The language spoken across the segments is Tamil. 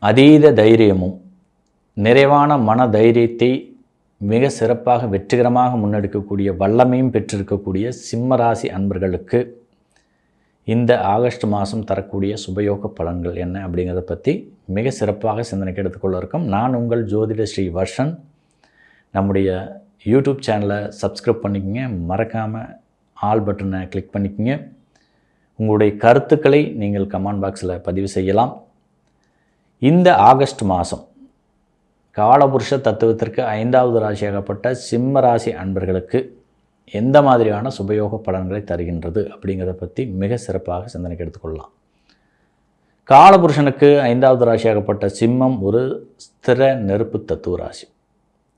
அதீத தைரியமும் நிறைவான மன தைரியத்தை மிக சிறப்பாக வெற்றிகரமாக முன்னெடுக்கக்கூடிய வல்லமையும் பெற்றிருக்கக்கூடிய சிம்ம ராசி அன்பர்களுக்கு இந்த ஆகஸ்ட் மாதம் தரக்கூடிய சுபயோக பலன்கள் என்ன அப்படிங்கிறத பற்றி மிக சிறப்பாக சிந்தனைக்கு எடுத்துக்கொள்ள இருக்கோம். நான் உங்கள் ஜோதிட ஸ்ரீ வர்ஷன். நம்முடைய யூடியூப் சேனலை சப்ஸ்கிரைப் பண்ணிக்கோங்க, மறக்காமல் ஆல் பட்டனை கிளிக் பண்ணிக்கோங்க. உங்களுடைய கருத்துக்களை நீங்கள் கமெண்ட் பாக்ஸில் பதிவு செய்யலாம். இந்த ஆகஸ்ட் மாதம் காலபுருஷ தத்துவத்திற்கு 5வது ராசியாகப்பட்ட சிம்ம ராசி அன்பர்களுக்கு எந்த மாதிரியான சுபயோக பலன்களை தருகின்றது அப்படிங்கிறத பற்றி மிக சிறப்பாக சிந்தனைக்கு எடுத்துக்கொள்ளலாம். காலபுருஷனுக்கு 5வது ராசியாகப்பட்ட சிம்மம் ஒரு ஸ்திர நெருப்பு தத்துவ ராசி.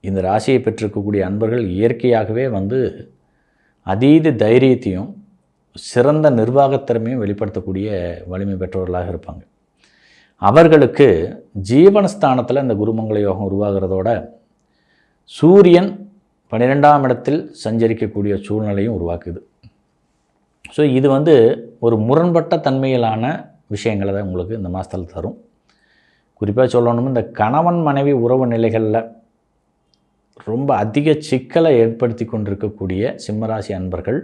இந்த ராசியை பெற்றிருக்கக்கூடிய அன்பர்கள் இயற்கையாகவே அதீத தைரியத்தையும் சிறந்த நிர்வாகத்திறமையும் வெளிப்படுத்தக்கூடிய வலிமை பெற்றவர்களாக இருப்பாங்க. அவர்களுக்கு ஜீவனஸ்தானத்தில் இந்த குருமங்கள யோகம் உருவாகிறதோட சூரியன் 12ஆம் இடத்தில் சஞ்சரிக்கக்கூடிய சூழ்நிலையும் உருவாக்குது. ஸோ இது ஒரு முரண்பட்ட தன்மையிலான விஷயங்களை தான் உங்களுக்கு இந்த மாதத்தில் தரும். குறிப்பாக சொல்லணும், இந்த கணவன் மனைவி உறவு நிலைகளில் ரொம்ப அதிக சிக்கலை ஏற்படுத்தி கொண்டிருக்கக்கூடிய சிம்மராசி அன்பர்கள்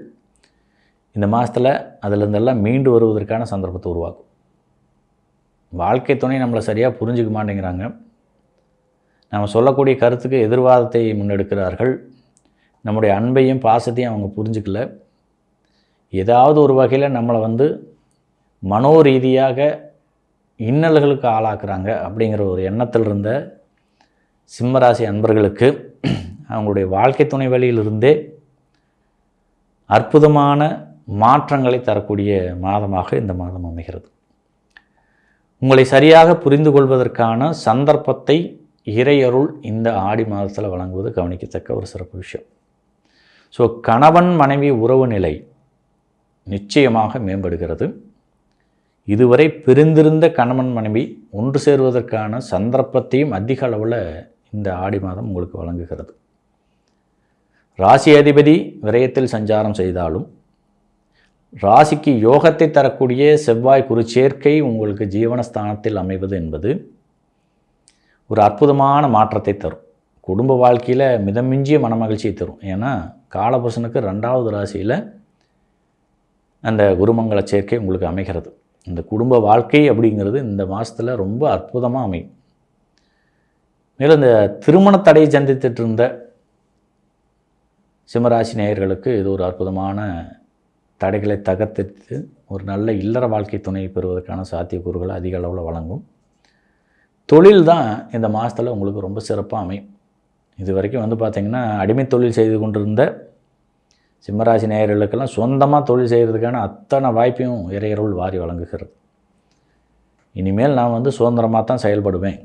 இந்த மாதத்தில் அதிலிருந்தெல்லாம் மீண்டு வருவதற்கான சந்தர்ப்பத்தை உருவாக்கும். வாழ்க்கை துணை நம்மளை சரியாக புரிஞ்சிக்க மாட்டேங்கிறாங்க. நம்ம சொல்லக்கூடிய கருத்துக்கு எதிர்வாதத்தை முன்னெடுக்கிறார்கள். நம்முடைய அன்பையும் பாசத்தையும் அவங்க புரிஞ்சிக்கல. ஏதாவது ஒரு வகையில் நம்மளை மனோரீதியாக இன்னல்களுக்கு ஆளாக்குறாங்க அப்படிங்கிற ஒரு எண்ணத்தில் இருந்த சிம்மராசி அன்பர்களுக்கு அவங்களுடைய வாழ்க்கை துணை வழியிலிருந்தே அற்புதமான மாற்றங்களை தரக்கூடிய மாதமாக இந்த மாதம் அமைகிறது. உங்களை சரியாக புரிந்து கொள்வதற்கான சந்தர்ப்பத்தை இறையருள் இந்த ஆடி மாதத்தில் வழங்குவது கவனிக்கத்தக்க ஒரு சிறப்பு விஷயம். ஸோ கணவன் மனைவி உறவு நிலை நிச்சயமாக மேம்படுகிறது. இதுவரை பிரிந்திருந்த கணவன் மனைவி ஒன்று சேருவதற்கான சந்தர்ப்பத்தையும் அதிக அளவில் இந்த ஆடி மாதம் உங்களுக்கு வழங்குகிறது. ராசி அதிபதி விரயத்தில் சஞ்சாரம் செய்தாலும் ராசிக்கு யோகத்தை தரக்கூடிய செவ்வாய் குரு சேர்க்கை உங்களுக்கு ஜீவனஸ்தானத்தில் அமைவது என்பது ஒரு அற்புதமான மாற்றத்தை தரும். குடும்ப வாழ்க்கையில் மிதமிஞ்சிய மனமகிழ்ச்சியை தரும். ஏன்னா காலபுருஷனுக்கு 2வது ராசியில் அந்த குருமங்கள சேர்க்கை உங்களுக்கு அமைகிறது. இந்த குடும்ப வாழ்க்கை அப்படிங்கிறது இந்த மாதத்தில் ரொம்ப அற்புதமாக அமையும். மேலும் இந்த திருமண தடையை சந்தித்துட்டு இருந்த சிம்மராசி நேயர்களுக்கு இது ஒரு அற்புதமான தடைகளை தகர்த்து ஒரு நல்ல இல்லற வாழ்க்கை துணையை பெறுவதற்கான சாத்தியக்கூறுகளை அதிக அளவில் வழங்கும். தொழில் தான் இந்த மாதத்தில் உங்களுக்கு ரொம்ப சிறப்பாக அமையும். இது வரைக்கும் பார்த்திங்கன்னா அடிமை தொழில் செய்து கொண்டிருந்த சிம்மராசி நேயர்களுக்கெல்லாம் சொந்தமாக தொழில் செய்கிறதுக்கான அத்தனை வாய்ப்பையும் இறையருள் வாரி வழங்குகிறது. இனிமேல் நான் சுதந்திரமாக தான் செயல்படுவேன்.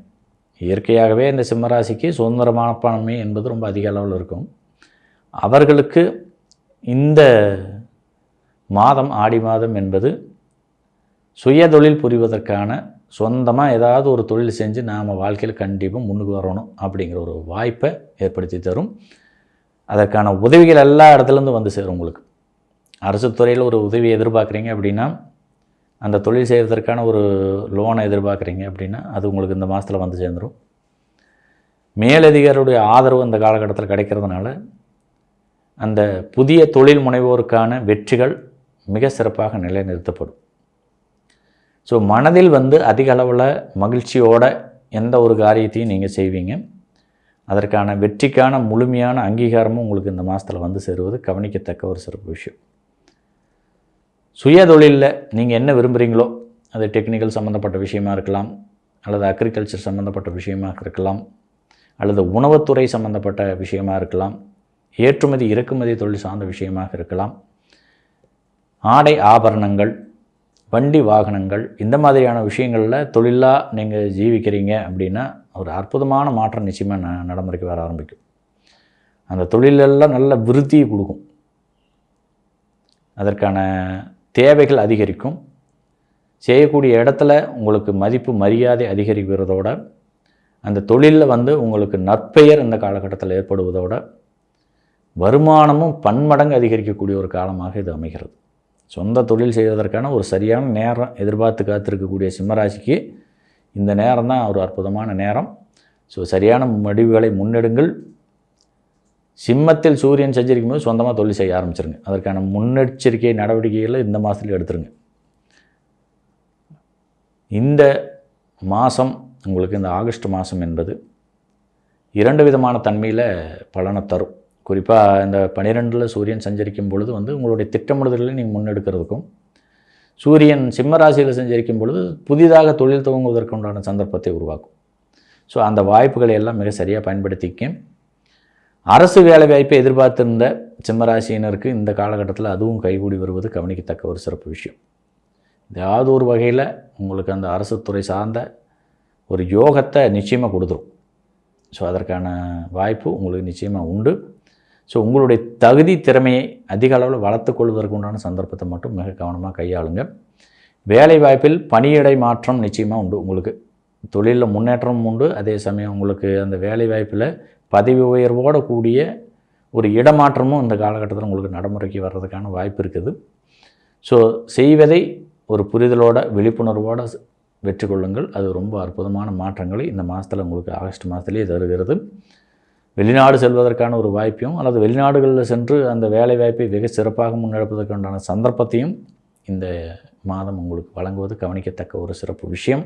இயற்கையாகவே இந்த சிம்மராசிக்கு சுதந்திரமான பணமே என்பது ரொம்ப அதிக அளவில் இருக்கும். அவர்களுக்கு இந்த மாதம் ஆடி மாதம் என்பது சுய தொழில் புரிவதற்கான சொந்தமாக ஏதாவது ஒரு தொழில் செஞ்சு நாம் வாழ்க்கையில் கண்டிப்பாக முன்னுக்கு வரணும் அப்படிங்கிற ஒரு வாய்ப்பை ஏற்படுத்தி தரும். அதற்கான உதவிகள் எல்லா இடத்துலேருந்து சேரும். உங்களுக்கு அரசு துறையில் ஒரு உதவி எதிர்பார்க்குறீங்க அப்படின்னா, அந்த தொழில் செய்வதற்கான ஒரு லோனை எதிர்பார்க்குறீங்க அப்படின்னா அது உங்களுக்கு இந்த மாதத்தில் சேர்ந்துடும். மேலதிகாரியுடைய ஆதரவு அந்த காலகட்டத்தில் கிடைக்கிறதுனால அந்த புதிய தொழில் முனைவோருக்கான வெற்றிகள் மிக சிறப்பாக நிலைநிறுத்தப்படும். ஸோ மனதில் அதிக அளவில் மகிழ்ச்சியோட எந்த ஒரு காரியத்தையும் நீங்கள் செய்வீங்க. அதற்கான வெற்றிக்கான முழுமையான அங்கீகாரமும் உங்களுக்கு இந்த மாதத்தில் சேருவது கவனிக்கத்தக்க ஒரு சிறப்பு விஷயம். சுய தொழிலில் நீங்கள் என்ன விரும்புகிறீங்களோ, அது டெக்னிக்கல் சம்மந்தப்பட்ட விஷயமாக இருக்கலாம், அல்லது அக்ரிகல்ச்சர் சம்மந்தப்பட்ட விஷயமாக இருக்கலாம், அல்லது உணவுத்துறை சம்மந்தப்பட்ட விஷயமாக இருக்கலாம், ஏற்றுமதி இறக்குமதி தொழில் சார்ந்த விஷயமாக இருக்கலாம், ஆடை ஆபரணங்கள், வண்டி வாகனங்கள், இந்த மாதிரியான விஷயங்களில் தொழிலாக நீங்கள் ஜீவிக்கிறீங்க அப்படின்னா ஒரு அற்புதமான மாற்றம் நிச்சயமாக நடைமுறைக்கு வர ஆரம்பிக்கும். அந்த தொழிலெல்லாம் நல்ல விருத்தியை கொடுக்கும். அதற்கான தேவைகள் அதிகரிக்கும். செய்யக்கூடிய இடத்துல உங்களுக்கு மதிப்பு மரியாதை அதிகரிக்கிறதோட அந்த தொழிலில் உங்களுக்கு நற்பெயர் இந்த காலகட்டத்தில் ஏற்படுவதோட வருமானமும் பன்மடங்கு அதிகரிக்கக்கூடிய ஒரு காலமாக இது அமைகிறது. சொந்த தொழில் செய்வதற்கான ஒரு சரியான நேரம் எதிர்பார்த்து காத்திருக்கக்கூடிய சிம்மராசிக்கு இந்த நேரம் தான் ஒரு அற்புதமான நேரம். ஸோ சரியான முடிவுகளை முன்னெடுங்கள். சிம்மத்தில் சூரியன் சஞ்சரிக்கும் போது சொந்தமாக தொழில் செய்ய ஆரம்பிச்சிருங்க. அதற்கான முன்னெச்சரிக்கை நடவடிக்கைகளை இந்த மாதத்தில் எடுத்துருங்க. இந்த மாதம் உங்களுக்கு, இந்த ஆகஸ்ட் மாதம் என்பது 2 விதமான தன்மையில் பலனை தரும். குறிப்பாக இந்த 12ல் சூரியன் சஞ்சரிக்கும் பொழுது உங்களுடைய திட்டமிடுதல்களை நீங்கள் முன்னெடுக்கிறதுக்கும், சூரியன் சிம்ம ராசியில் சஞ்சரிக்கும் பொழுது புதிதாக தொழில் துவங்குவதற்கு உண்டான சந்தர்ப்பத்தை உருவாக்கும். ஸோ அந்த வாய்ப்புகளை எல்லாம் மிக சரியாக பயன்படுத்திக்க. அரசு வேலை வாய்ப்பை எதிர்பார்த்திருந்த சிம்மராசியினருக்கு இந்த காலகட்டத்தில் அதுவும் கைகூடி வருவது கவனிக்கத்தக்க ஒரு சிறப்பு விஷயம். ஏதாவது ஒரு வகையில் உங்களுக்கு அந்த அரசு துறை சார்ந்த ஒரு யோகத்தை நிச்சயமாக கொடுத்துரும். ஸோ அதற்கான வாய்ப்பு உங்களுக்கு நிச்சயமாக உண்டு. ஸோ உங்களுடைய தகுதி திறமையை அதிக அளவில் வளர்த்து கொள்வதற்கு உண்டான சந்தர்ப்பத்தை மட்டும் மிக கவனமாக கையாளுங்க. வேலை வாய்ப்பில் பணியிடை மாற்றம் நிச்சயமாக உண்டு. உங்களுக்கு தொழிலில் முன்னேற்றம் உண்டு. அதே சமயம் உங்களுக்கு அந்த வேலை வாய்ப்பில் பதவி உயர்வோடு கூடிய ஒரு இடமாற்றமும் இந்த காலகட்டத்தில் உங்களுக்கு நடைமுறைக்கு வர்றதுக்கான வாய்ப்பு இருக்குது. ஸோ செய்வதை ஒரு புரிதலோட விழிப்புணர்வோடு வெற்றி கொள்ளுங்கள். அது ரொம்ப அற்புதமான மாற்றங்களை இந்த மாதத்தில் உங்களுக்கு ஆகஸ்ட் மாதத்திலே தருகிறது. வெளிநாடு செல்வதற்கான ஒரு வாய்ப்பையும் அல்லது வெளிநாடுகளில் சென்று அந்த வேலை வாய்ப்பை வெகு சிறப்பாக முன்னெடுப்பதற்கு உண்டான சந்தர்ப்பத்தையும் இந்த மாதம் உங்களுக்கு வழங்குவது கவனிக்கத்தக்க ஒரு சிறப்பு விஷயம்.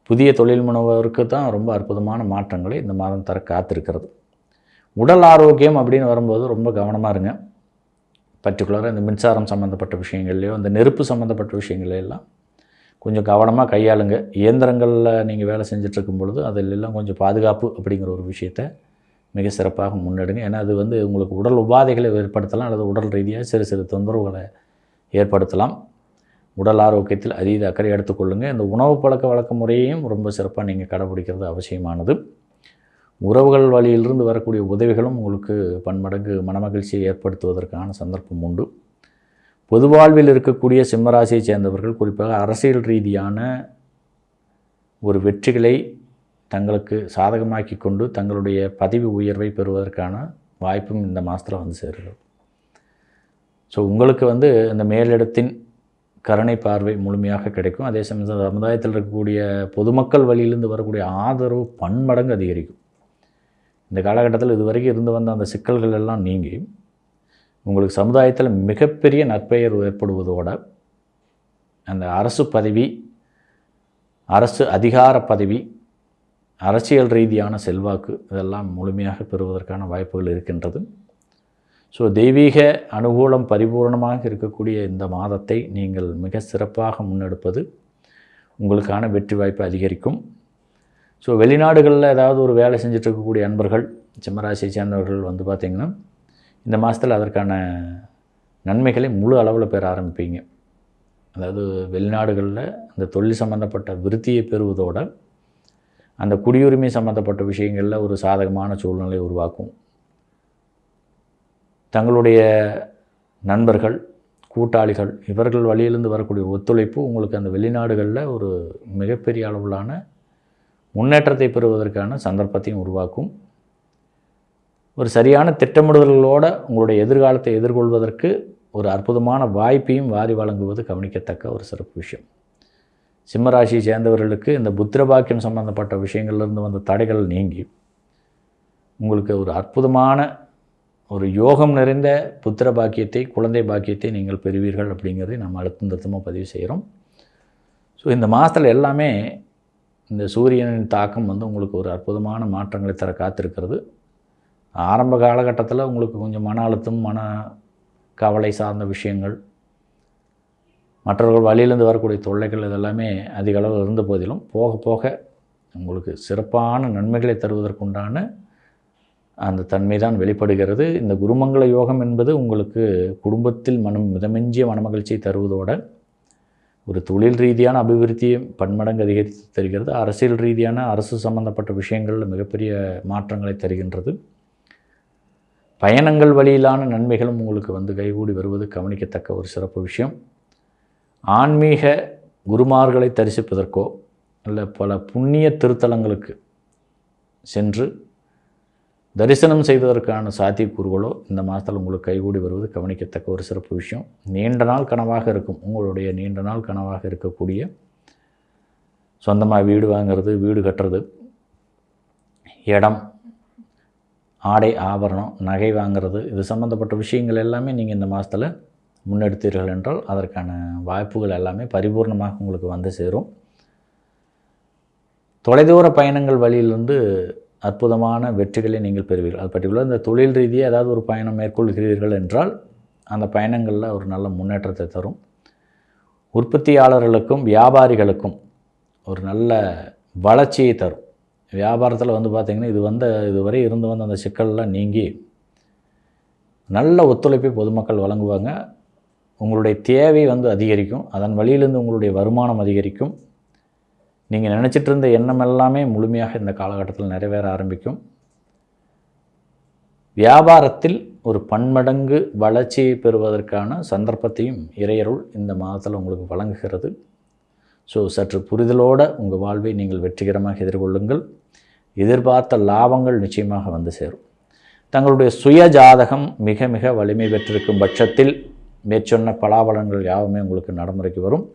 புதிய தொழில் முனைவோருக்கு தான் ரொம்ப அற்புதமான மாற்றங்களை இந்த மாதம் தர காத்திருக்கிறது. உடல் ஆரோக்கியம் அப்படின்னு வரும்போது ரொம்ப கவனமாக இருங்க. பர்டிகுலராக இந்த மின்சாரம் சம்மந்தப்பட்ட விஷயங்கள்லையோ இந்த நெருப்பு சம்மந்தப்பட்ட விஷயங்களையெல்லாம் கொஞ்சம் கவனமாக கையாளுங்க. இயந்திரங்களில் நீங்கள் வேலை செஞ்சிட்ருக்கும் பொழுது அதிலெல்லாம் கொஞ்சம் பாதுகாப்பு அப்படிங்கிற ஒரு விஷயத்தை மிக சிறப்பாக முன்னெடுங்க. ஏன்னா அது உங்களுக்கு உடல் உபாதைகளை ஏற்படுத்தலாம் அல்லது உடல் ரீதியாக சிறு சிறு தொந்தரவுகளை ஏற்படுத்தலாம். உடல் ஆரோக்கியத்தில் அதீத அக்கறை எடுத்துக்கொள்ளுங்கள். இந்த உணவு பழக்க வழக்க முறையையும் ரொம்ப சிறப்பாக நீங்கள் கடைபிடிக்கிறது அவசியமானது. உறவுகள் வழியிலிருந்து வரக்கூடிய உதவிகளும் உங்களுக்கு பன்மடங்கு மனமகிழ்ச்சியை ஏற்படுத்துவதற்கான சந்தர்ப்பம் உண்டு. பொது வாழ்வில் இருக்கக்கூடிய சிம்மராசியை சேர்ந்தவர்கள் குறிப்பாக அரசியல் ரீதியான ஒரு வெற்றிகளை தங்களுக்கு சாதகமாக்கி கொண்டு தங்களுடைய பதவி உயர்வை பெறுவதற்கான வாய்ப்பும் இந்த மாதத்தில் சேருகிறது. ஸோ உங்களுக்கு இந்த மேலிடத்தின் கருணை பார்வை முழுமையாக கிடைக்கும். அதே சமயம் சமுதாயத்தில் இருக்கக்கூடிய பொதுமக்கள் வழியிலிருந்து வரக்கூடிய ஆதரவு பன்மடங்கு அதிகரிக்கும். இந்த காலகட்டத்தில் இதுவரைக்கும் இருந்து வந்த அந்த சிக்கல்கள் எல்லாம் நீங்கி உங்களுக்கு சமுதாயத்தில் மிகப்பெரிய நற்பெயர் ஏற்படுவதோடு அந்த அரசு பதவி, அரசு அதிகார பதவி, அரசியல் ரீதியான செல்வாக்கு இதெல்லாம் முழுமையாக பெறுவதற்கான வாய்ப்புகள் இருக்கின்றது. ஸோ தெய்வீக அனுகூலம் பரிபூர்ணமாக இருக்கக்கூடிய இந்த மாதத்தை நீங்கள் மிக சிறப்பாக முன்னெடுப்பது உங்களுக்கான வெற்றி வாய்ப்பு அதிகரிக்கும். ஸோ வெளிநாடுகளில் ஏதாவது ஒரு வேலை செஞ்சுட்டு இருக்கக்கூடிய அன்பர்கள், சிம்மராசியை சேர்ந்தவர்கள் பார்த்திங்கன்னா இந்த மாதத்தில் அதற்கான நன்மைகளை முழு அளவில் பெற ஆரம்பிப்பீங்க. அதாவது வெளிநாடுகளில் அந்த தொழில் சம்பந்தப்பட்ட விருத்தியை பெறுவதோடு அந்த குடியுரிமை சம்பந்தப்பட்ட விஷயங்களில் ஒரு சாதகமான சூழ்நிலை உருவாக்கும். தங்களுடைய நண்பர்கள், கூட்டாளிகள் இவர்கள் வழியிலிருந்து வரக்கூடிய ஒத்துழைப்பு உங்களுக்கு அந்த வெளிநாடுகளில் ஒரு மிகப்பெரிய அளவிலான முன்னேற்றத்தை பெறுவதற்கான சந்தர்ப்பத்தையும் உருவாக்கும். ஒரு சரியான திட்டமிடுதல்களோடு உங்களுடைய எதிர்காலத்தை எதிர்கொள்வதற்கு ஒரு அற்புதமான வாய்ப்பையும் வாரி வழங்குவது கவனிக்கத்தக்க ஒரு சிறப்பு விஷயம். சிம்மராசியை சேர்ந்தவர்களுக்கு இந்த புத்திரபாக்கியம் சம்பந்தப்பட்ட விஷயங்கள்லேருந்து வந்த தடைகள் நீங்கி உங்களுக்கு ஒரு அற்புதமான ஒரு யோகம் நிறைந்த புத்திர பாக்கியத்தை, குழந்தை பாக்கியத்தை நீங்கள் பெறுவீர்கள் அப்படிங்கிறதை நம்ம அழுத்தமாக பதிவு செய்கிறோம். ஸோ இந்த மாதத்தில் எல்லாமே இந்த சூரியனின் தாக்கம் உங்களுக்கு ஒரு அற்புதமான மாற்றங்களை தர காத்திருக்கிறது. ஆரம்ப காலகட்டத்தில் உங்களுக்கு கொஞ்சம் மன அழுத்தம், மன கவலை சார்ந்த விஷயங்கள், மற்றவர்கள் வழியிலேருந்து வரக்கூடிய தொல்லைகள் இதெல்லாமே அதிக அளவில் இருந்த போதிலும் போக போக உங்களுக்கு சிறப்பான நன்மைகளை தருவதற்குண்டான அந்த தன்மை தான் வெளிப்படுகிறது. இந்த குருமங்கள யோகம் என்பது உங்களுக்கு குடும்பத்தில் மிதமெஞ்சிய மனமகிழ்ச்சியை தருவதோடு ஒரு தொழில் ரீதியான அபிவிருத்தியை பன்மடங்கு அதிகரித்து தருகிறது. அரசியல் ரீதியான அரசு சம்பந்தப்பட்ட விஷயங்களில் மிகப்பெரிய மாற்றங்களை தருகின்றது. பயணங்கள் வழியிலான நன்மைகளும் உங்களுக்கு கைகூடி வருவது கவனிக்கத்தக்க ஒரு சிறப்பு விஷயம். ஆன்மீக குருமார்களை தரிசிப்பதற்கோ இல்லை பல புண்ணிய திருத்தலங்களுக்கு சென்று தரிசனம் செய்வதற்கான சாத்தியக்கூறுகளோ இந்த மாதத்தில் உங்களுக்கு கைகூடி வருவது கவனிக்கத்தக்க ஒரு சிறப்பு விஷயம். நீண்ட நாள் கனவாக இருக்கும், உங்களுடைய நீண்ட நாள் கனவாக இருக்கக்கூடிய சொந்தமாக வீடு வாங்கிறது, வீடு கட்டுறது, இடம், ஆடை ஆபரணம், நகை வாங்கிறது, இது சம்மந்தப்பட்ட விஷயங்கள் எல்லாமே நீங்கள் இந்த மாதத்தில் முன்னெடுத்தீர்கள் என்றால் அதற்கான வாய்ப்புகள் எல்லாமே பரிபூர்ணமாக உங்களுக்கு வந்து சேரும். தொலைதூர பயணங்கள் வழியிலிருந்து அற்புதமான வெற்றிகளை நீங்கள் பெறுவீர்கள். அது பர்டிகுலர் இந்த தொழில் ரீதியாக ஏதாவது ஒரு பயணம் மேற்கொள்கிறீர்கள் என்றால் அந்த பயணங்களில் ஒரு நல்ல முன்னேற்றத்தை தரும். உற்பத்தியாளர்களுக்கும் வியாபாரிகளுக்கும் ஒரு நல்ல வளர்ச்சியை தரும். வியாபாரத்தில் பார்த்திங்கன்னா இதுவரை இருந்து வந்த அந்த சிக்கல்லாம் நீங்கி நல்ல ஒத்துழைப்பை பொதுமக்கள் வழங்குவாங்க. உங்களுடைய தேவை அதிகரிக்கும். அதன் வழியிலிருந்து உங்களுடைய வருமானம் அதிகரிக்கும். நீங்கள் நினச்சிட்டு இருந்த எண்ணம் எல்லாமே முழுமையாக இந்த காலகட்டத்தில் நிறைவேற ஆரம்பிக்கும். வியாபாரத்தில் ஒரு பன்மடங்கு வளர்ச்சியை பெறுவதற்கான சந்தர்ப்பத்தையும் இறையருள் இந்த மாதத்தில் உங்களுக்கு வழங்குகிறது. ஸோ சற்று புரிதலோடு உங்கள் வாழ்வை நீங்கள் வெற்றிகரமாக எதிர்கொள்ளுங்கள். எதிர்பார்த்த லாபங்கள் நிச்சயமாக வந்து சேரும். தங்களுடைய சுய ஜாதகம் மிக மிக வலிமை பெற்றிருக்கும் பட்சத்தில் மேற்சொன்ன பலாபலன்கள் யாவுமே உங்களுக்கு நடைமுறைக்கு வரும்.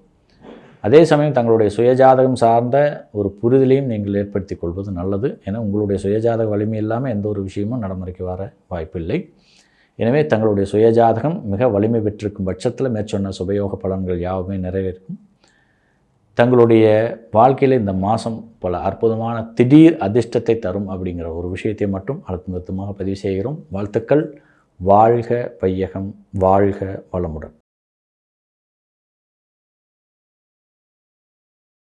அதே சமயம் தங்களுடைய சுயஜாதகம் சார்ந்த ஒரு புரிதலையும் நீங்கள் ஏற்படுத்தி கொள்வது நல்லது. ஏன்னா உங்களுடைய சுயஜாதக வலிமை இல்லாமல் எந்த ஒரு விஷயமும் நடைமுறைக்கு வர வாய்ப்பில்லை. எனவே தங்களுடைய சுயஜாதகம் மிக வலிமை பெற்றிருக்கும் பட்சத்தில் மேற்சொன்ன சுபயோக பலன்கள் யாவுமே நிறைவேறும். தங்களுடைய வாழ்க்கையில் இந்த மாதம் பல அற்புதமான திடீர் அதிர்ஷ்டத்தை தரும் அப்படிங்கிற ஒரு விஷயத்தை மட்டும் அழுத்தமாக பதிவு செய்கிறோம். வாழ்த்துக்கள். வாழ்க வையகம், வாழ்க வளமுடன்.